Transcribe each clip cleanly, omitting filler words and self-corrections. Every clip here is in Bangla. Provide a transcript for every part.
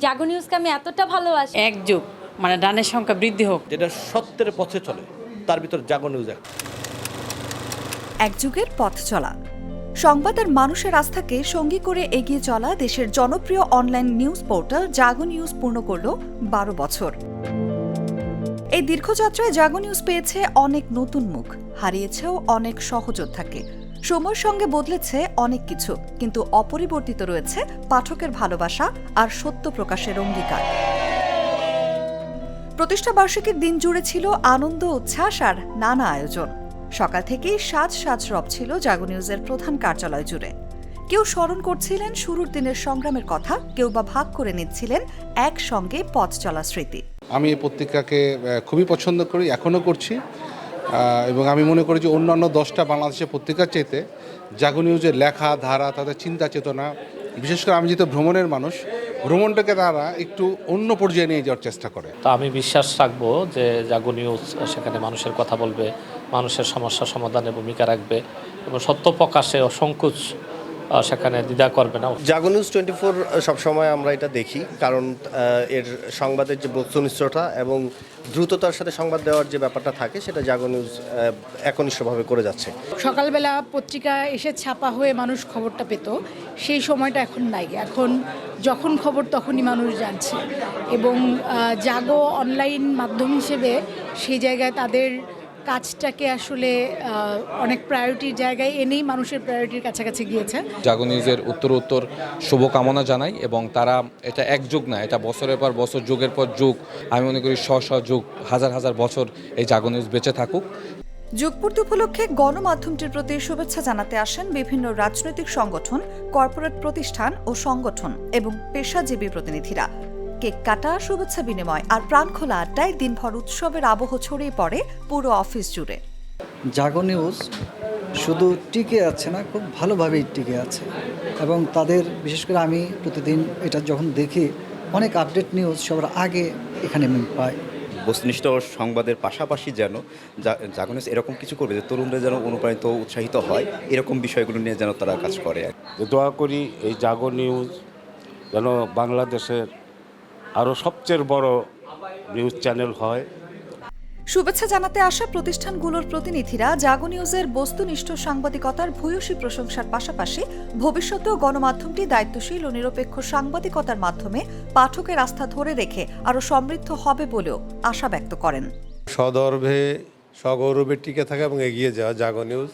জাগো নিউজকে আমি এতটা ভালোবাসি। একযুগ মানে ডানের সংখ্যা বৃদ্ধি হোক, যেটা সত্যের পথে চলে তার ভিতর জাগো নিউজ এক যুগের পথ চলা সংবাদ আর মানুষের আস্থাকে সঙ্গী করে এগিয়ে চলা দেশের জনপ্রিয় অনলাইন নিউজ পোর্টাল জাগো নিউজ পূর্ণ করল ১২ বছর। এই দীর্ঘযাত্রায় জাগো নিউজ পেয়েছে অনেক নতুন মুখ, হারিয়েছেও অনেক সহযোদ্ধাকে। সময়ের সঙ্গে বদলেছে অনেক কিছু, কিন্তু অপরিবর্তিত রয়েছে পাঠকের ভালোবাসা আর সত্য প্রকাশের অঙ্গীকার। প্রতিষ্ঠা বার্ষিকীর দিন জুড়ে ছিল আনন্দ, উচ্ছ্বাস আর নানা আয়োজন। সকাল থেকেই সাজ সাজ রব ছিল জাগো নিউজের প্রধান কার্যালয় জুড়ে। কেউ স্মরণ করছিলেন শুরুর দিনের সংগ্রামের কথা, কেউ বা ভাগ করে নিচ্ছিলেন একসঙ্গে পথ চলা স্মৃতি। আমি এই পত্রিকাকে খুবই পছন্দ করি, এখনও করছি, এবং আমি মনে করি যে অন্যান্য 10টা বাংলাদেশের পত্রিকার চাইতে জাগো নিউজের লেখা ধারা, তাদের চিন্তা চেতনা, বিশেষ করে আমি যেহেতু ভ্রমণের মানুষ, ভ্রমণটাকে তারা একটু অন্য পর্যায়ে নিয়ে যাওয়ার চেষ্টা করে। তো আমি বিশ্বাস রাখবো যে জাগো নিউজ সেখানে মানুষের কথা বলবে, মানুষের সমস্যা সমাধানে ভূমিকা রাখবে এবং সত্য প্রকাশে অসংকোচ সেখানে দ্বিধা করবে না। জাগো নিউজ 24 সবসময় আমরা এটা দেখি, কারণ এর সংবাদের যে বস্তুনিষ্ঠতা এবং দ্রুততার সাথে সংবাদ দেওয়ার যে ব্যাপারটা থাকে সেটা জাগো নিউজ একনিষ্ঠভাবে করে যাচ্ছে। সকালবেলা পত্রিকা এসে ছাপা হয়ে মানুষ খবরটা পেত, সেই সময়টা এখন নাই। এখন যখন খবর তখনই মানুষ জানছে, এবং জাগো অনলাইন মাধ্যম হিসেবে সেই জায়গায় তাদের কাজটাকে আসলে অনেক প্রায়োরিটির জায়গায় এনেই মানুষের প্রায়োরিটির কাছাকাছি গিয়েছে। জাগো নিউজের উত্তরোত্তর শুভকামনা জানাই, এবং তারা এটা এক যুগ না, এটা বছরের পর বছর, যুগের পর যুগ, আমি মনে করি যুগ, হাজার হাজার বছর এই জাগো নিউজ বেঁচে থাকুক। যুগপূর্তি উপলক্ষে গণমাধ্যমটির প্রতি শুভেচ্ছা জানাতে আসেন বিভিন্ন রাজনৈতিক সংগঠন, কর্পোরেট প্রতিষ্ঠান ও সংগঠন এবং পেশাজীবী প্রতিনিধিরা। কেক কাটা, শুভেচ্ছা বিনিময় আর প্রাণখোলা আড্ডায় দিনভর উৎসবের আবহ ছড়িয়ে পড়ে পুরো অফিস জুড়ে। জাগো নিউজ শুধু টিকে আছে না, খুব ভালোভাবেই টিকে আছে, এবং তাদের বিশেষ করে আমি প্রতিদিন এটা যখন দেখি, অনেক আপডেট নিউজ সবার আগে এখানে আমি পাই। বস্তুনিষ্ঠ সংবাদের পাশাপাশি যেন জাগো নিউজ এরকম কিছু করবে যে তরুণরা যেন অনুপ্রাণিত, উৎসাহিত হয়, এরকম বিষয়গুলো নিয়ে যেন তারা কাজ করে। দোয়া করি এই জাগো নিউজ যেন বাংলাদেশের আরও সবচেয়ে বড় নিউজ চ্যানেল হয়। শুভেচ্ছা জানাতে আসা প্রতিষ্ঠানগুলোর প্রতিনিধিরা জাগো নিউজের বস্তুনিষ্ঠ সাংবাদিকতার ভূয়সী প্রশংসার পাশাপাশি ভবিষ্যতেও গণমাধ্যমটি দায়িত্বশীল ও নিরপেক্ষ সাংবাদিকতার মাধ্যমে পাঠকের আস্থা ধরে রেখে আরও সমৃদ্ধ হবে বলেও আশা ব্যক্ত করেন। সদর্ভে সগৌরবে টিকে থাকা এবং এগিয়ে যাওয়া জাগো নিউজ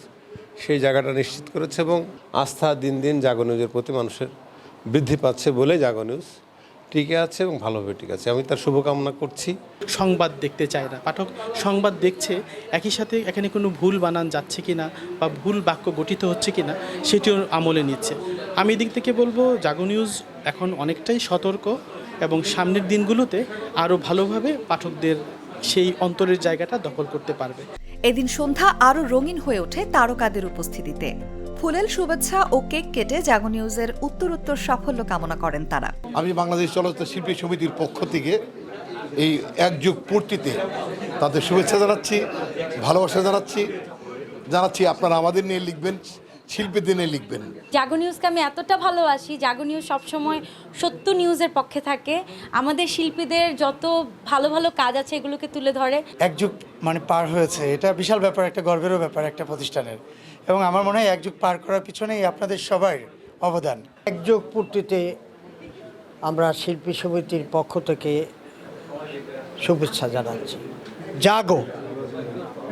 সেই জায়গাটা নিশ্চিত করেছে, এবং আস্থা দিন দিন জাগো নিউজের প্রতি মানুষের বৃদ্ধি পাচ্ছে বলে জাগো নিউজ টিকে আছে এবং ভালোভাবে টিকে আছে। আমি তার শুভকামনা করছি। সংবাদ দেখতে চায় না, পাঠক সংবাদ দেখছে, একই সাথে এখানে কোনো ভুল বানান যাচ্ছে কিনা বা ভুল বাক্য গঠিত হচ্ছে কিনা সেটিও আমলে নিচ্ছে। আমি এদিক থেকে বলবো জাগো নিউজ এখন অনেকটাই সতর্ক, এবং সামনের দিনগুলোতে আরও ভালোভাবে পাঠকদের সেই অন্তরের জায়গাটা দখল করতে পারবে। এদিন সন্ধ্যা আরও রঙিন হয়ে ওঠে তারকাদের উপস্থিতিতে। ফুলেল শুভেচ্ছা ও কেক কেটে জাগো নিউজের উত্তরোত্তর সাফল্য কামনা করেন তারা। আমি বাংলাদেশ চলচ্চিত্র শিল্পী সমিতির পক্ষ থেকে এই এক যুগ পূর্তিতে তাদের শুভেচ্ছা জানাচ্ছি, ভালোবাসা জানাচ্ছি। আপনারা আমাদের নিয়ে লিখবেন, শিল্পীদের নিয়ে লিখবেন। জাগো নিউজকে আমি এতটা ভালোবাসি। জাগো নিউজ সবসময় সত্য নিউজের পক্ষে থাকে, আমাদের শিল্পীদের যত ভালো ভালো কাজ আছে এগুলোকে তুলে ধরে। এক যুগ মানে পার হয়েছে, এটা বিশাল ব্যাপার, একটা গর্বেরও ব্যাপার একটা প্রতিষ্ঠানের, এবং আমার মনে হয় এক যুগ পার করার পিছনেই আপনাদের সবার অবদান। এক যুগ পূর্তিতে আমরা শিল্পী সমিতির পক্ষ থেকে শুভেচ্ছা জানাচ্ছি। জাগো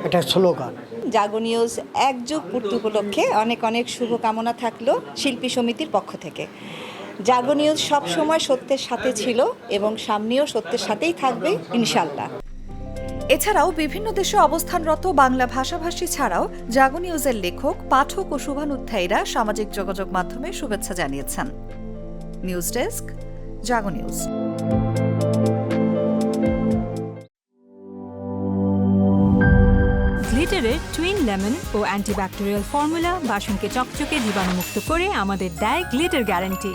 এটা স্লোগান। জাগো নিউজ এক যুগ পূর্তি উপলক্ষে অনেক অনেক শুভকামনা থাকলো শিল্পী সমিতির পক্ষ থেকে। জাগো নিউজ সবসময় সত্যের সাথে ছিল এবং সামনেও সত্যের সাথেই থাকবে ইনশাল্লাহ। এছাড়াও বিভিন্ন দেশে অবস্থানরত বাংলা ভাষাভাষী ছাড়াও জাগো নিউজের লেখক, পাঠক ও শুভানুধ্যায়ীরা সামাজিক যোগাযোগ মাধ্যমে শুভেচ্ছা জানিয়েছেন। নিউজ ডেস্ক, জাগো নিউজ। গ্লিটারের টুইন লেমন ও অ্যান্টিব্যাকটেরিয়াল ফর্মুলা বাসনকে চকচকে জীবাণুমুক্ত করে আমাদের দেয় গ্লিটার গ্যারান্টি।